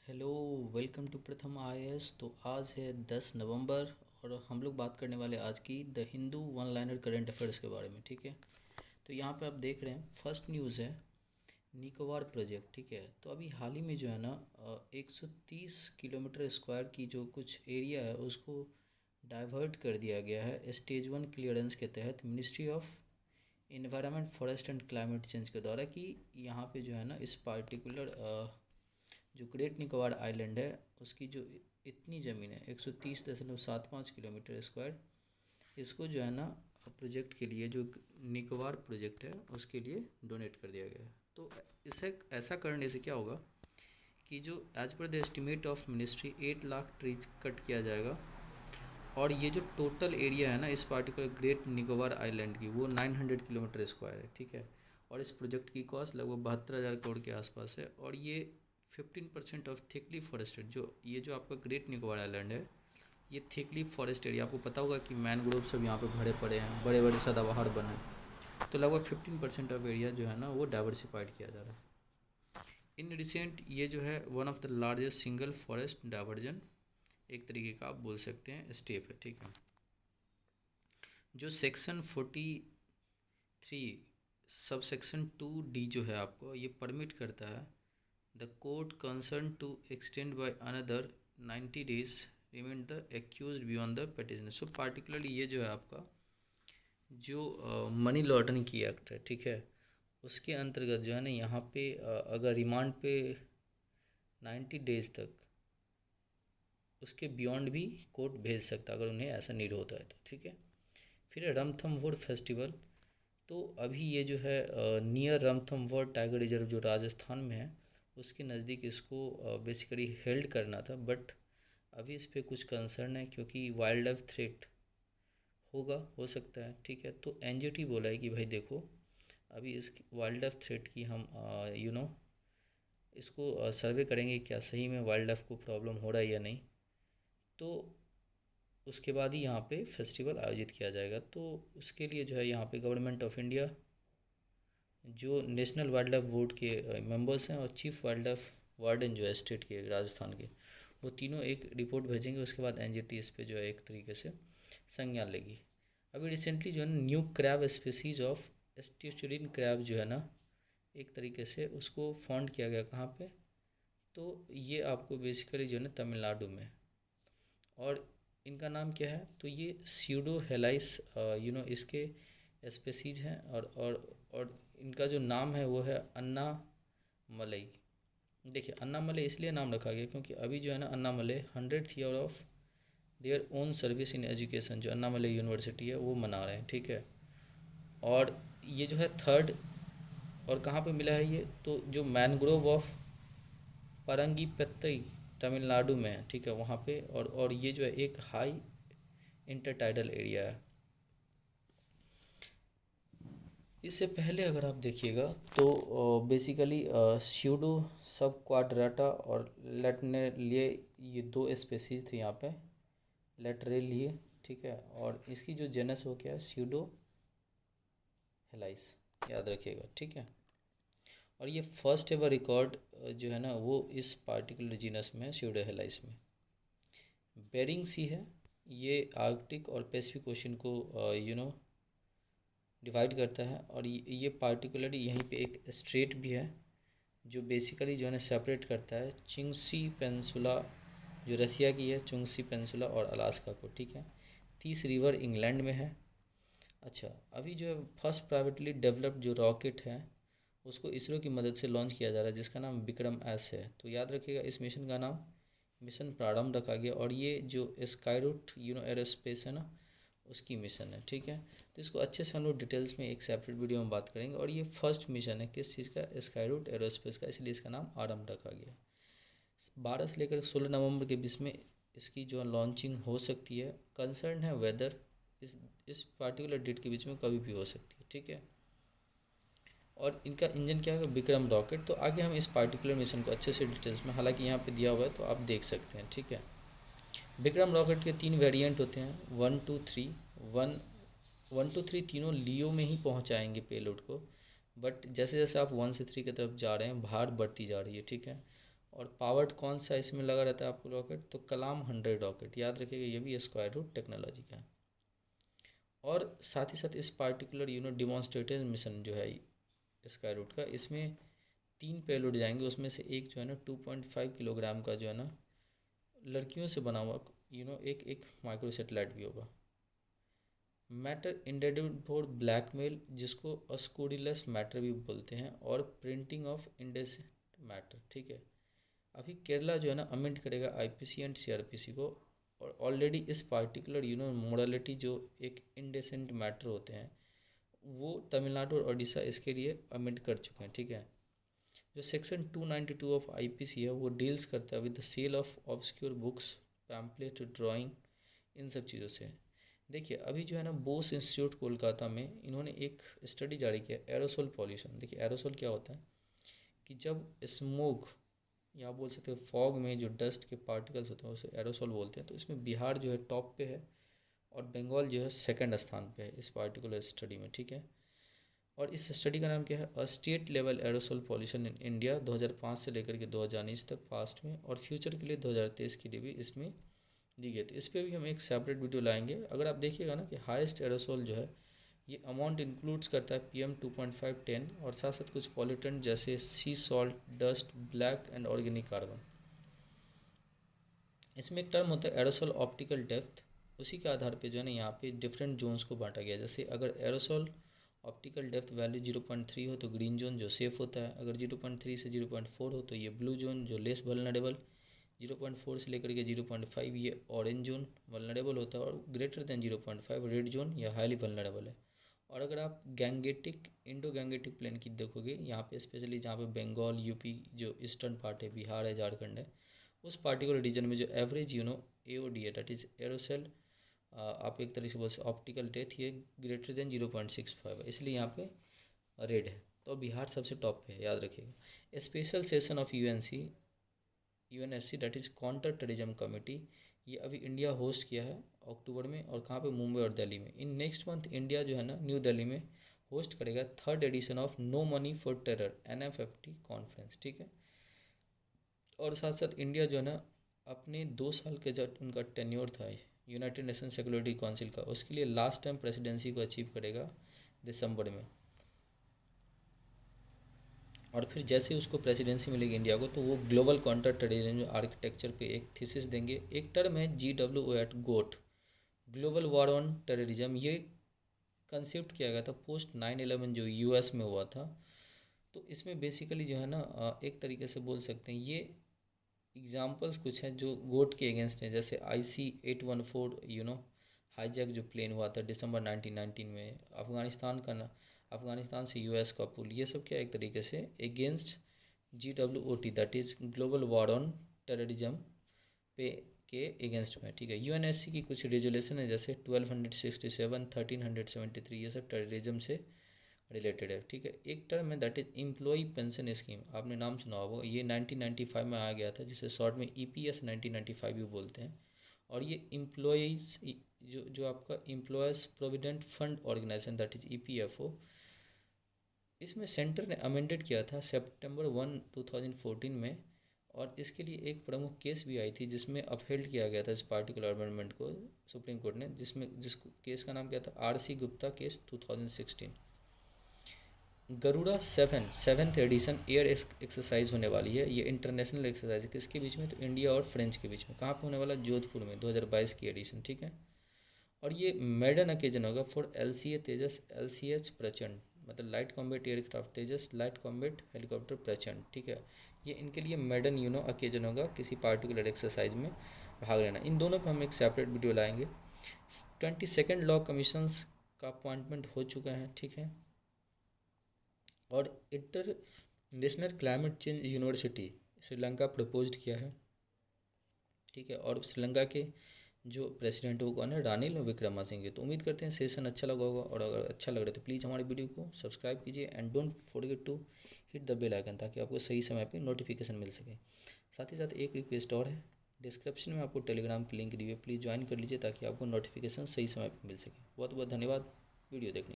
Hello. Welcome to प्रथम IAS. तो आज है 10 नवंबर और हम लोग बात करने वाले आज की the Hindu one liner current affairs के बारे में। ठीक है, तो यहाँ पे आप देख रहे हैं फर्स्ट न्यूज़ है निकोबार प्रोजेक्ट। ठीक है, तो अभी हाल ही में जो है ना 130 किलोमीटर स्क्वायर की जो कुछ एरिया है उसको डाइवर्ट कर दिया गया है स्टेज 1 क्लियरेंस के तहत ministry of environment forest and climate change के द्वारा। कि यहाँ पे जो है ना इस पार्टिकुलर जो ग्रेट निकोबार आइलैंड है उसकी जो इतनी ज़मीन है 130.75 किलोमीटर स्क्वायर, इसको जो है ना प्रोजेक्ट के लिए जो निकोबार प्रोजेक्ट है उसके लिए डोनेट कर दिया गया है। तो इसे ऐसा करने से क्या होगा कि जो as per the estimate of ministry 8 lakh trees cut किया जाएगा और ये जो टोटल एरिया है ना इस पार्टिकुलर ग्रेट निकोबार आइलैंड की वो 900 किलोमीटर स्क्वायर है। ठीक है, और इस प्रोजेक्ट की कॉस्ट लगभग 72,000 करोड़ के आसपास है। और ये 15% ऑफ थिकली फॉरेस्टेड जो आपका ग्रेट निकोबार आइलैंड है ये थिकली फॉरेस्ट एरिया, आपको पता होगा कि मैनग्रोव सब यहाँ पे भरे पड़े हैं, बड़े बड़े सदाबहार बने, तो लगभग 15% ऑफ एरिया जो है ना वो डाइवर्सिफाइड किया जा रहा है। इन रिसेंट ये जो है one of the largest single forest diversion एक तरीके का आप बोल सकते हैं स्टेप है। ठीक है, जो सेक्शन 43 सब सेक्शन 2D जो है आपको ये परमिट करता है the court concern to extend by another 90 days remand the accused beyond the petitioner. So particularly ये जो है आपका जो मनी लॉन्ड्रिंग की एक्ट है, ठीक है, उसके अंतर्गत जो है ना यहाँ पे अगर रिमांड पे 90 days तक उसके बियॉन्ड भी कोर्ट भेज सकता है अगर उन्हें ऐसा नीड होता है तो। ठीक है, फिर रणथंभौर फेस्टिवल। तो अभी ये जो है नियर रणथंभौर टाइगर रिजर्व जो राजस्थान में है उसके नज़दीक इसको बेसिकली हेल्ड करना था, बट अभी इस पर कुछ कंसर्न है क्योंकि वाइल्ड लाइफ थ्रेट हो सकता है। ठीक है, तो एनजीटी बोला है कि भाई देखो अभी इस वाइल्ड लाइफ थ्रेट की हम इसको सर्वे करेंगे क्या सही में वाइल्ड लाइफ को प्रॉब्लम हो रहा है या नहीं, तो उसके बाद ही यहाँ पे फेस्टिवल आयोजित किया जाएगा। तो उसके लिए जो है यहाँ पे गवर्नमेंट ऑफ इंडिया जो नेशनल वाइल्ड लाइफ बोर्ड के मेंबर्स हैं और चीफ वाइल्ड लाइफ वार्डन जो है स्टेट के राजस्थान के, वो तीनों एक रिपोर्ट भेजेंगे। उसके बाद एनजीटी इस पे जो है एक तरीके से संज्ञान लेगी। अभी रिसेंटली जो है new crab species of estuarine crab जो है ना एक तरीके से उसको फाउंड किया गया कहाँ पे, तो ये आपको बेसिकली जो है ना तमिलनाडु में, और इनका नाम क्या है तो ये स्यूडो हेलाइस इसके स्पेसीज हैं। और इनका जो नाम है वो है अन्ना मलई। देखिए अन्ना मलई इसलिए नाम रखा गया क्योंकि अभी जो है ना अन्ना मलई 100th year of their own service in education जो अन्ना मलई यूनिवर्सिटी है वो मना रहे हैं। ठीक है, और ये जो है थर्ड, और कहाँ पे मिला है ये तो जो मैनग्रोव ऑफ परंगीपत्तई तमिलनाडु में है। ठीक है, वहाँ पे और ये जो है एक हाई इंटरटाइडल एरिया है। इससे पहले अगर आप देखिएगा तो बेसिकली स्यूडो सब क्वाड्राटा और लेटनेलिए ये दो स्पेसीज थे यहाँ पे लेटरेलिए। ठीक है, और इसकी जो जेनस हो गया स्यूडो हेलाइस, याद रखिएगा। ठीक है, और ये फर्स्ट एवर रिकॉर्ड जो है ना वो इस पार्टिकुलर जीनस में स्यूडो हेलाइस में। बेरिंग सी है, ये आर्कटिक और पैसिफिक ओशन को डिवाइड करता है, और ये पार्टिकुलरली यहीं पे एक स्ट्रेट भी है जो बेसिकली जो है ना सेपरेट करता है चिंगसी पेंसुला जो रसिया की है, चुंगसी पेंसुला और अलास्का को। ठीक है, 30 रिवर इंग्लैंड में है। अच्छा, अभी जो है फर्स्ट प्राइवेटली डेवलप्ड जो रॉकेट है उसको इसरो की मदद से लॉन्च किया जा रहा है जिसका नाम विक्रम एस है। तो याद रखिएगा इस मिशन का नाम मिशन प्रारंभ रखा गया, और ये जो स्काई रूट एरोस्पेस है ना उसकी मिशन है। ठीक है, तो इसको अच्छे से हम लोग डिटेल्स में एक सेपरेट वीडियो में बात करेंगे। और ये फर्स्ट मिशन है किस चीज़ का, स्काई रूट एरोस्पेस का, इसलिए इसका नाम आरंभ रखा गया। 12 से लेकर 16 नवंबर के बीच में इसकी जो लॉन्चिंग हो सकती है। कंसर्न है वेदर इस पार्टिकुलर डेट के बीच में कभी भी हो सकती है। ठीक है, और इनका इंजन क्या है विक्रम रॉकेट। तो आगे हम इस पार्टिकुलर मिशन को अच्छे से डिटेल्स में, हालांकि यहाँ पे दिया हुआ है तो आप देख सकते हैं। ठीक है, विक्रम रॉकेट के 3 वेरिएंट होते हैं 1 2 3। 1 2 3 तीनों लियो में ही पहुँचाएंगे पेलोड को, बट जैसे जैसे आप 1 से 3 की तरफ जा रहे हैं भार बढ़ती जा रही है। ठीक है, और पावर्ड कौन सा इसमें लगा रहता है आपको रॉकेट, तो कलाम 100 रॉकेट, याद रखिएगा ये भी स्क्वायर रूट टेक्नोलॉजी का है। और साथ ही साथ इस पार्टिकुलर डिमॉन्स्ट्रेटेड मिशन जो है स्क्वायर रूट का, इसमें 3 पेलोड जाएंगे, उसमें से एक जो है ना 2.5 किलोग्राम का जो है ना लड़कियों से बना हुआ एक माइक्रो सेटेलाइट भी होगा। मैटर इंडेडेड फॉर ब्लैकमेल, जिसको अस्कोडिलस मैटर भी बोलते हैं, और प्रिंटिंग ऑफ इंडेसेंट मैटर, ठीक है। अभी केरला जो है ना अमेंड करेगा आईपीसी एंड सीआरपीसी को, और ऑलरेडी इस पार्टिकुलर मोडालिटी जो एक इंडेसेंट मैटर होते हैं वो तमिलनाडु और उड़ीसा इसके लिए अमेंड कर चुके हैं, ठीक है। जो सेक्शन 292 ऑफ आईपीसी है वो डील्स करता है with the sale of obscure books, pamphlet, drawing, इन सब चीज़ों से। देखिए अभी जो है ना बोस इंस्टीट्यूट कोलकाता में इन्होंने एक स्टडी जारी किया, एरोसोल पॉल्यूशन। देखिए एरोसोल क्या होता है कि जब स्मोक या बोल सकते हैं फॉग में जो डस्ट के पार्टिकल्स होते हैं उसे एरोसोल बोलते हैं। तो इसमें बिहार जो है टॉप पे है और बंगाल जो है सेकंड स्थान पे है इस पार्टिकुलर स्टडी में, ठीक है। और इस स्टडी का नाम क्या है, a state level aerosol pollution in India 2005 से लेकर के 2019 तक पास्ट में, और फ्यूचर के लिए 2023 के लिए भी इसमें दी गई। तो इस पर भी हम एक सेपरेट वीडियो लाएंगे। अगर आप देखिएगा ना कि हाईएस्ट एरोसोल जो है ये अमाउंट इंक्लूड्स करता है PM 2.5 10 और साथ साथ कुछ पॉल्यूटेंट जैसे सी salt, dust, black and organic carbon. इसमें एक टर्म होता है एरोसोल ऑप्टिकल डेप्थ, उसी के आधार पे जो है ना यहाँ पे डिफरेंट जोन्स को बांटा गया। जैसे अगर एरोसोल ऑप्टिकल डेप्थ वैल्यू 0.3 हो तो ग्रीन जोन जो सेफ़ होता है, अगर 0.3 से 0.4 हो तो ये ब्लू जोन जो लेस वल्नरेबल, 0.4 से लेकर के 0.5 ये ऑरेंज जोन वल्नरेबल होता है, और ग्रेटर देन 0.5 रेड जोन या हाईली वल्नरेबल है। और अगर आप गैंगेटिक इंडो गैंगेटिक प्लेन की देखोगे यहाँ पे स्पेशली जहाँ पे बंगाल, यूपी जो ईस्टर्न पार्ट है, बिहार है, झारखंड है, उस पार्टिकुलर रीजन में जो एवरेज AOD है डेट इज एरोसेल, आप एक तरीके से बोल सकते ऑप्टिकल डेथ, ये ग्रेटर देन 0.65 है, इसलिए यहाँ पे रेड है। तो बिहार सबसे टॉप पे है, याद रखिएगा। Special session of UNSC that is counter terrorism committee, ये अभी इंडिया होस्ट किया है अक्टूबर में, और कहाँ पे, मुंबई और दिल्ली में। इन नेक्स्ट मंथ इंडिया जो है ना न्यू दिल्ली में होस्ट करेगा 3rd edition of no money for terror NFFT conference, ठीक है। और साथ साथ इंडिया जो है ना अपने 2 साल के जो उनका टेन्योर था यूनाइटेड नेशन सिक्योरिटी काउंसिल का, उसके लिए लास्ट टाइम प्रेसिडेंसी को अचीव करेगा दिसंबर में। और फिर जैसे उसको प्रेसिडेंसी मिलेगी इंडिया को, तो वो ग्लोबल काउंटर टेररिज्म आर्किटेक्चर पे एक थीसिस देंगे। एक टर्म है GWO एट गोट, ग्लोबल वॉर ऑन टेररिज्म, ये कंसेप्ट किया गया था पोस्ट 9/11 जो US में हुआ था। तो इसमें बेसिकली जो है ना एक तरीके से बोल सकते हैं ये एग्जाम्पल्स कुछ हैं जो गोट के अगेंस्ट हैं, जैसे IC-814 हाईजैक जो प्लेन हुआ था दिसंबर 1919 में, अफ़गानिस्तान से US का पुल, ये सब क्या एक तरीके से against GWOT that is global war on terrorism पे के अगेंस्ट में, ठीक है। UNSC की कुछ रेजोल्यूशन है जैसे 1267, 1373, ये सब टेररिज्म से रिलेटेड है, ठीक है। एक टर्म है that is employ pension scheme, आपने नाम सुना होगा, ये 1995 में आ गया था, जिसे शॉर्ट में EPS 1995 भी बोलते हैं। और ये एम्प्लॉयज़ जो आपका employees provident fund organisation that is EPFO, इसमें सेंटर ने अमेंडेड किया था September 1, 2014 में। और इसके लिए एक प्रमुख केस भी आई थी जिसमें अपहेल्ड किया गया था इस पार्टिकुलर अमेंडमेंट को सुप्रीम कोर्ट ने, जिस केस का नाम क्या था, RC Gupta case 2016। Garuda 7th edition air exercise होने वाली है। ये इंटरनेशनल एक्सरसाइज है, किसके बीच में, तो इंडिया और फ्रेंच के बीच में। कहाँ पे होने वाला, जोधपुर में, 2022 की एडिशन, ठीक है। और ये मेडन ओकेजन होगा फॉर LCA तेजस LCH प्रचंड, मतलब लाइट कॉम्बैट एयरक्राफ्ट तेजस, लाइट कॉम्बैट हेलीकॉप्टर प्रचंड, ठीक है। ये इनके लिए मेडन ओकेजन होगा किसी पार्टिकुलर एक्सरसाइज में भाग लेना। इन दोनों पर हम एक सेपरेट वीडियो लाएंगे। 22nd लॉ कमीशंस का अपॉइंटमेंट हो चुका है, ठीक है। और international climate change university Sri Lanka proposed किया है, ठीक है। और श्रीलंका के जो प्रेसिडेंट हो कौन है, रानिल विक्रमासिंघे। तो उम्मीद करते हैं सेशन अच्छा लगा होगा, और अगर अच्छा लग रहा है तो प्लीज़ हमारे वीडियो को सब्सक्राइब कीजिए and don't forget to hit the bell icon, ताकि आपको सही समय पे नोटिफिकेशन मिल सके। साथ ही साथ एक रिक्वेस्ट और है, डिस्क्रिप्शन में आपको टेलीग्राम की लिंक दी हुई है, प्लीज़ ज्वाइन कर लीजिए ताकि आपको नोटिफिकेशन सही समय पर मिल सके। बहुत बहुत धन्यवाद वीडियो देखने